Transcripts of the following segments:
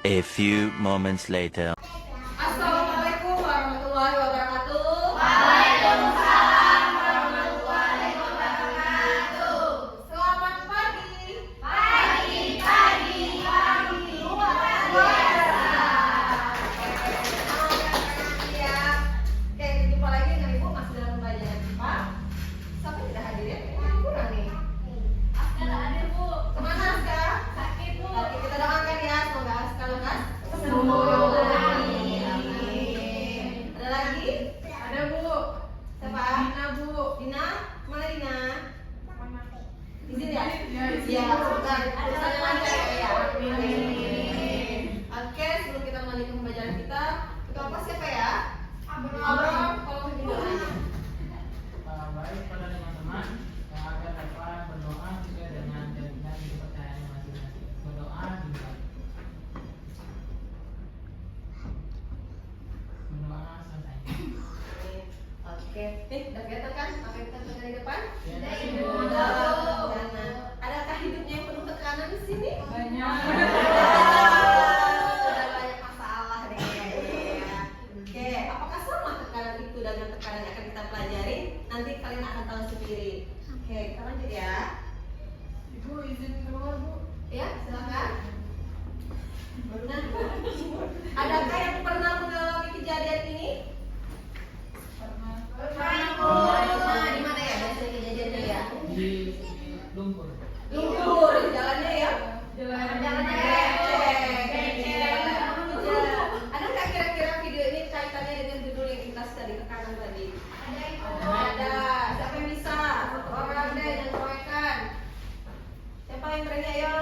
A few moments later. Assalamualaikum warahmatullahi wabarakatuh. Waalaikumsalam warahmatullahi wabarakatuh. Selamat pagi. Pagi Luar biasa. Ya. Oke, jumpa lagi dengan Ibu masih dalam pembelajaran IPA. Siapa yang tidak hadir ya? Kurang nih. Askar ada Bu. Kemana Askar? Sakit Bu. Oke, kita doakan ya semoga Askar lekas Sembuh. Amin. Ada lagi? Ada Bu. Siapa? Dina Bu. Dina? Mana Dina? Izin ya? Ya, izin. Iya, sebentar. Ada Urusannya apa? lancar ya. Amin. Oke, sebelum kita melanjutkan pembelajaran kita apa siapa ya? Abram. Kalau doanya. Baik pada teman-teman yang akan dapat berdoa sesuai dengan jaminan kepercayaan masing-masing. Berdoa dimulai. Berdoa selesai. Oke, nih udah kelihatan kan apa yang kita tulis di depan? Ya, Ada Ibu. Ibu. Tekanan. Adakah hidupnya yang penuh tekanan di sini? Banyak. Sudah banyak masalah deh kayaknya. Oke, apakah sama tekanan itu dengan tekanan yang akan kita pelajari? Nanti kalian akan tahu sendiri. Oke, kita lanjut ya. Ibu izin keluar Bu. Ya, silakan. Nah, adakah yang pernah mengalami kejadian ini? Pernah. Nah, di mana ya biasanya kejadiannya ya? Di lumpur. Lumpur, jalannya ya? Jalannya Adakah kira-kira video ini kaitannya dengan judul yang kita tadi tekanan tadi? Ada. Siapa yang bisa? Satu orang deh yang proyekan. Siapa yang berani? Ayo.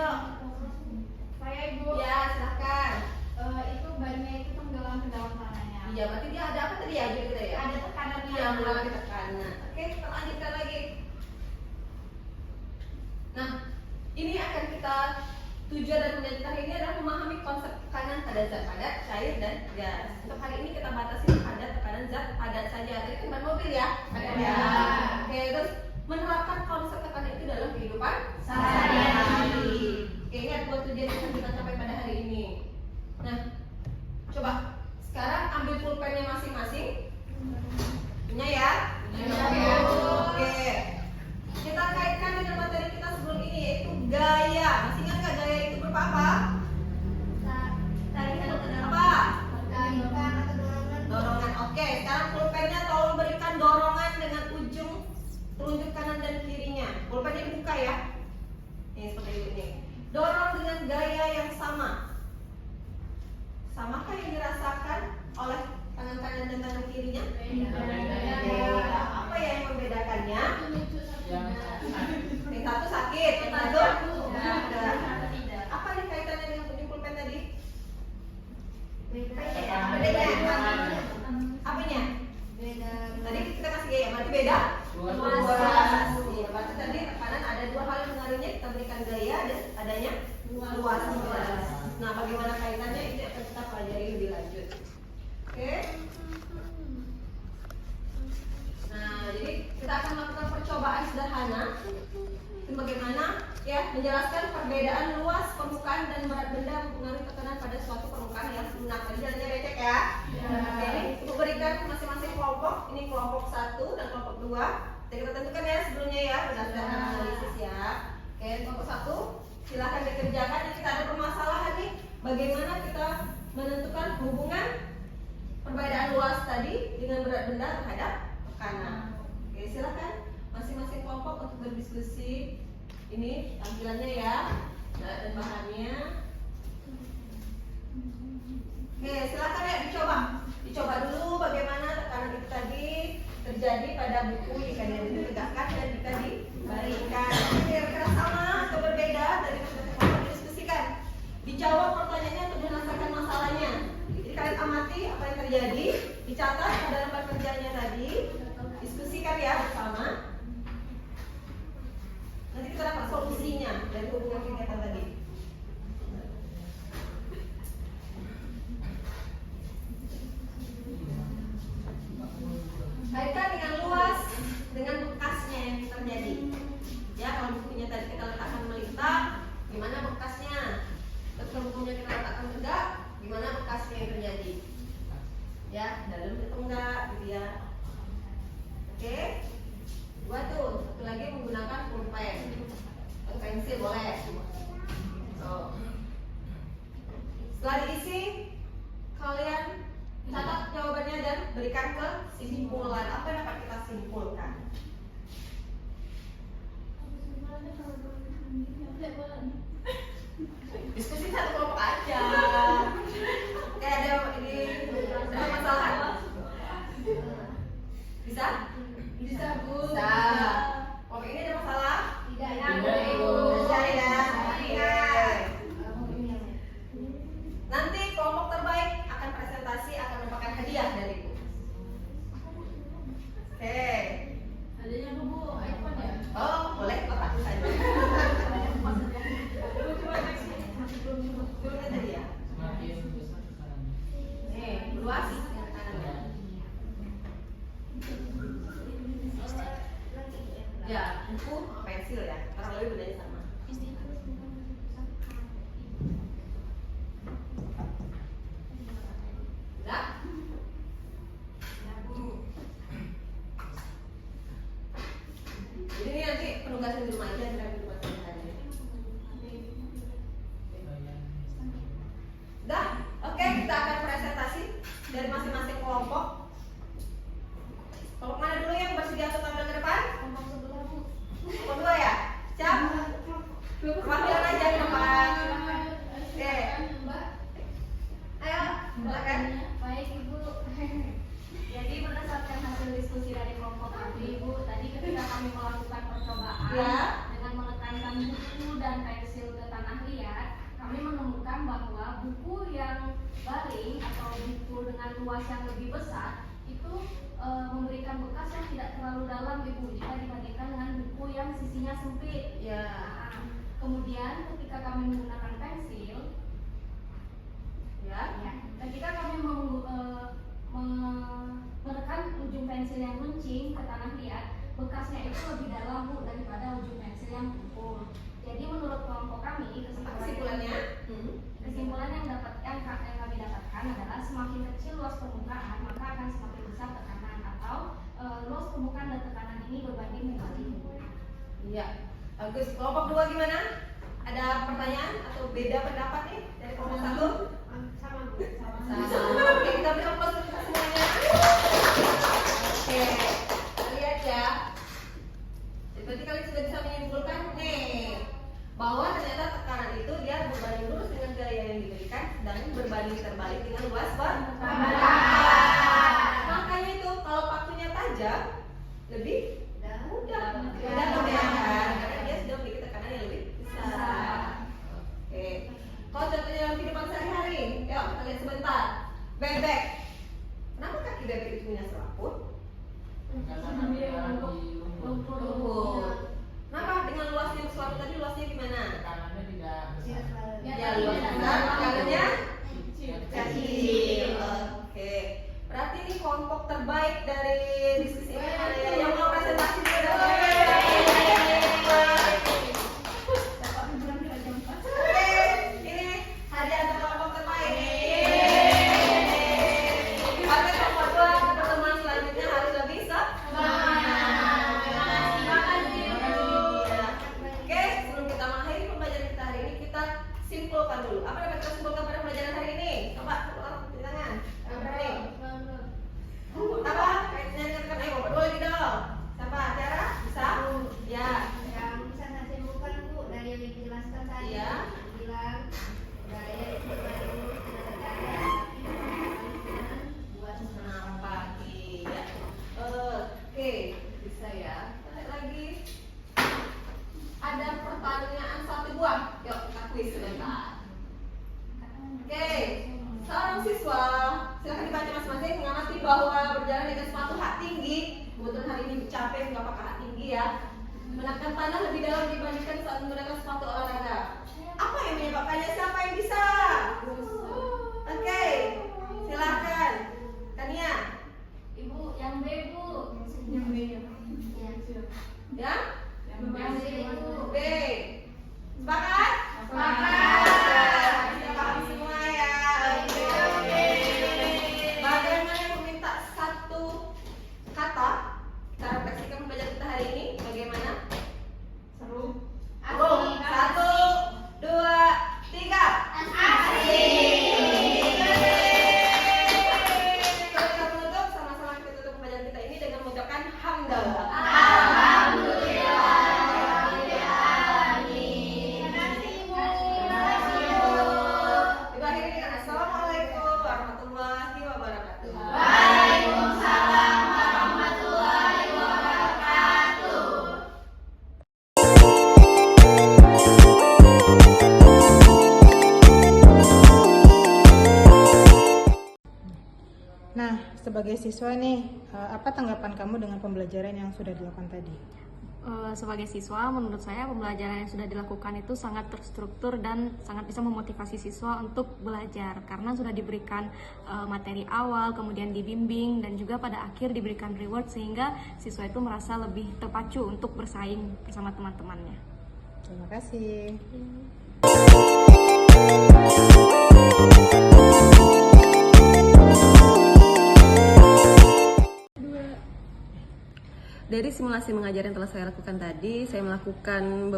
Saya Ibu. Ya, silakan. Itu bannya itu tenggelam ke dalam tanahnya. Iya, berarti dia ada apa tadi ya? Jadi kita ya. Ada tekanannya. Yang mengalami tekanan. Oke, kita lanjutkan lagi. Nah, ini akan kita tujuan dan pembelajaran hari ini adalah memahami konsep tekanan pada zat padat, cair, dan gas. Untuk hari ini kita batasi pada tekanan zat padat saja. Tadi kan ban mobil ya? Ya. Oke, terus menerapkan konsep tekanan itu dalam kehidupan Sehari-hari. Oke, ingat buat tujuan yang akan kita capai pada hari ini. Nah, coba sekarang ambil pulpennya masing-masing. Punya ya? Punya. Oke. Kita kaitkan dengan materi kita sebelum ini yaitu gaya. Masih ingat nggak gaya itu berupa apa? Apa? Dorongan. Oke, sekarang pulpennya tolong berikan dorongan dengan ujung telunjuk kanan dan kirinya. Pulpennya dibuka ya. Ini seperti ini. Dorong dengan gaya yang sama. Samakah yang dirasakan oleh tangan kanan dan tangan kirinya? Beda. Apa yang membedakannya? Yang satu sakit, yang satu tidak. Apa yang kaitannya dengan ujung pulpen tadi? Apanya? Tadi kita kasih gaya, berarti beda? Luas. Iya, berarti tadi tekanan ada dua hal yang mengaruhinya. Kita berikan gaya dan adanya luas. Nah, bagaimana kaitannya itu akan kita pelajari lebih lanjut. Oke. Nah, jadi kita akan melakukan percobaan sederhana. Itu bagaimana ya menjelaskan perbedaan luas permukaan dan berat benda mempengaruhi tekanan pada suatu permukaan yang lunak. Tadi jalannya becek ya. Oke, ini Ibu berikan masing-masing kelompok. Ini kelompok 1 dan kelompok 2. Kita tentukan ya sebelumnya ya berdasarkan analisis ya. Oke, kelompok 1 silahkan dikerjakan. Ini kita ada permasalahan nih. Bagaimana kita menentukan hubungan perbedaan luas tadi dengan berat benda terhadap tekanan. Oke, silakan masing-masing kelompok untuk berdiskusi. Ini tampilannya ya dan bahannya. Oke, silakan ya dicoba dulu bagaimana tekanan itu tadi terjadi pada buku jika dia ditegakkan dan jika dibalikan. Kira-kira sama atau berbeda dari masing-masing kelompok didiskusikan. Dijawab pertanyaannya untuk menyelesaikan masalahnya. Jadi kalian amati apa yang terjadi, dicatat pada lembar kerjanya tadi, diskusikan ya bersama. Nanti kita dapat solusinya dari hubungan kegiatan tadi. Kaitkan dengan luas dengan bekasnya yang terjadi. Ya, kalau bukunya tadi kita letakkan melintang, gimana bekasnya? Terus kalau bukunya kita letakkan tegak, Setelah diisi, kalian catat jawabannya dan berikan kesimpulan. Apa yang dapat kita simpulkan? Diskusi satu kelompok aja. Kayak ada masalah? Bisa? Bisa, Bu. Bisa. Kelompok ini ada masalah? Tidak, Tidak, Ibu. Bisa ya. Oke. Nanti kelompok terbaik akan presentasi, akan mendapatkan hadiah dariku. Oke. Adanya Bu, iPhone ya? Oh, boleh Bapak saja. Turun tadi ya. Semakin besar sekarang. Nih, luas yang kanan. Ya, buku sama pensil ya. Kurang lebih bedanya sama. Udah? Jadi ini nanti penugasan di rumah aja, tidak di rumah saja. Udah? Oke, kita akan presentasi dari masing-masing kelompok. Kelompok mana dulu yang bersedia untuk tampil ke depan? Kelompok sebelah, Bu. Kelompok dua ya? Siap? Perwakilan aja ke depan. Oke. Mbak. Ayo, silakan. Baik, Ibu. Jadi berdasarkan hasil diskusi dari kelompok kami, Ibu, tadi ketika kami melakukan percobaan Ya. dengan menekankan buku dan pensil ke tanah liat, kami menemukan bahwa buku yang baring atau buku dengan luas yang lebih besar itu memberikan bekas yang tidak terlalu dalam, Ibu, jika dibandingkan dengan buku yang sisinya sempit. Ya. Nah, kemudian ketika kami menggunakan pensil, Ya. ya, ketika kami menekan ujung pensil yang runcing ke tanah liat, bekasnya itu lebih dalam, Bu, daripada ujung pensil yang tumpul. Jadi menurut kelompok kami, Kesimpulannya? kesimpulan yang kami dapatkan adalah semakin kecil luas permukaan, maka akan semakin besar tekanan, atau luas permukaan dan tekanan ini berbanding membalik. Iya. Bagus. Kelompok dua gimana? Ada pertanyaan atau beda pendapat nih dari kelompok satu? Sama, Bu. Sama. Oke, kita beri aplaus untuk semuanya. Oke, kita lihat ya. Jadi berarti kalian sudah bisa menyimpulkan nih bahwa ternyata tekanan itu dia berbanding lurus dengan gaya yang diberikan dan berbanding terbalik dengan luas permukaan. Makanya itu kalau pakunya tajam lebih mudah membedakan karena dia sudah memiliki tekanan yang lebih besar. Oke. Kalau contohnya dalam kehidupan sehari-hari, yuk kita lihat sebentar. Bebek. Kenapa kaki bebek itu punya selaput? Karena dia di lumpur. Lumpur. Kenapa dengan luasnya selaput tadi luasnya gimana? Tekanannya tidak besar. Ya luas besar, tekanannya kecil. Oke. Berarti ini kelompok terbaik dari diskusi ini ada yang mau presentasi juga. Oke, ini hadiah untuk kelompok terbaik. Oke, kelompok dua pertemuan selanjutnya harus lebih Oke, sebelum kita mengakhiri pembelajaran kita hari ini, kita simpulkan dulu. Apa yang kita simpulkan pada pembelajaran hari ini? Coba, di tangan. Yang berani. Apa? Nyanyikan, ayo, berdua lagi dong. Siapa? Tiara? Bisa? Ya. Yang bisa saya simpulkan, Bu, dari yang dijelaskan tadi, Iya. bilang gaya itu berbanding lurus dengan tekanan, tapi berbanding dengan luas Nampak, iya. Oke, bisa ya. Kita lihat lagi. Ada pertanyaan satu buah. Yuk, kita kuis sebentar. Oke, seorang siswa silakan dibaca masing-masing mengamati bahwa berjalan dengan sepatu hak tinggi. Kebetulan hari ini capek nggak pakai hak tinggi ya. Menekan tanah lebih dalam dibandingkan saat menggunakan sepatu olahraga. Apa yang menyebabkannya? Siapa yang bisa? Oke, silakan. Tania. Ibu, yang B, Bu. Yang B. Ya? Yang B, Bu. B. Sepakat? Sepakat. Kita paham semua ya. Oke. Bagaimana yang meminta satu kata? Cara refleksikan pembelajaran kita hari ini bagaimana? Seru. Asik. 1, 2, 3. Nah, sebagai siswa nih, apa tanggapan kamu dengan pembelajaran yang sudah dilakukan tadi? Sebagai siswa, menurut saya pembelajaran yang sudah dilakukan itu sangat terstruktur dan sangat bisa memotivasi siswa untuk belajar karena sudah diberikan materi awal, kemudian dibimbing dan juga pada akhir diberikan reward sehingga siswa itu merasa lebih terpacu untuk bersaing bersama teman-temannya. Terima kasih. Dari simulasi mengajar yang telah saya lakukan tadi, saya melakukan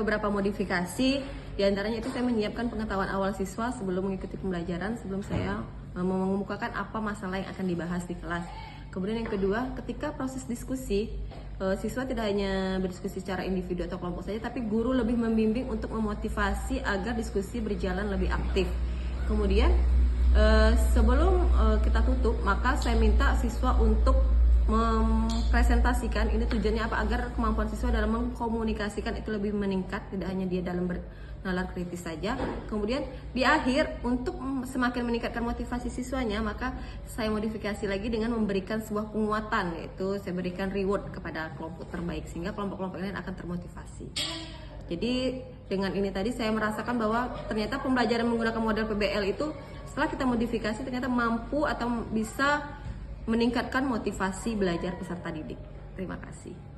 beberapa modifikasi. Di antaranya itu saya menyiapkan pengetahuan awal siswa sebelum mengikuti pembelajaran, sebelum saya mengemukakan apa masalah yang akan dibahas di kelas. Kemudian yang kedua, ketika proses diskusi, siswa tidak hanya berdiskusi secara individu atau kelompok saja, tapi guru lebih membimbing untuk memotivasi agar diskusi berjalan lebih aktif. Kemudian sebelum kita tutup, maka saya minta siswa untuk mempresentasikan, ini tujuannya apa, agar kemampuan siswa dalam mengkomunikasikan itu lebih meningkat, tidak hanya dia dalam bernalar kritis saja. Kemudian di akhir, untuk semakin meningkatkan motivasi siswanya, maka saya modifikasi lagi dengan memberikan sebuah penguatan, yaitu saya berikan reward kepada kelompok terbaik sehingga kelompok-kelompok lain akan termotivasi. Jadi dengan ini tadi saya merasakan bahwa ternyata pembelajaran menggunakan model PBL itu setelah kita modifikasi ternyata mampu atau bisa meningkatkan motivasi belajar peserta didik. Terima kasih.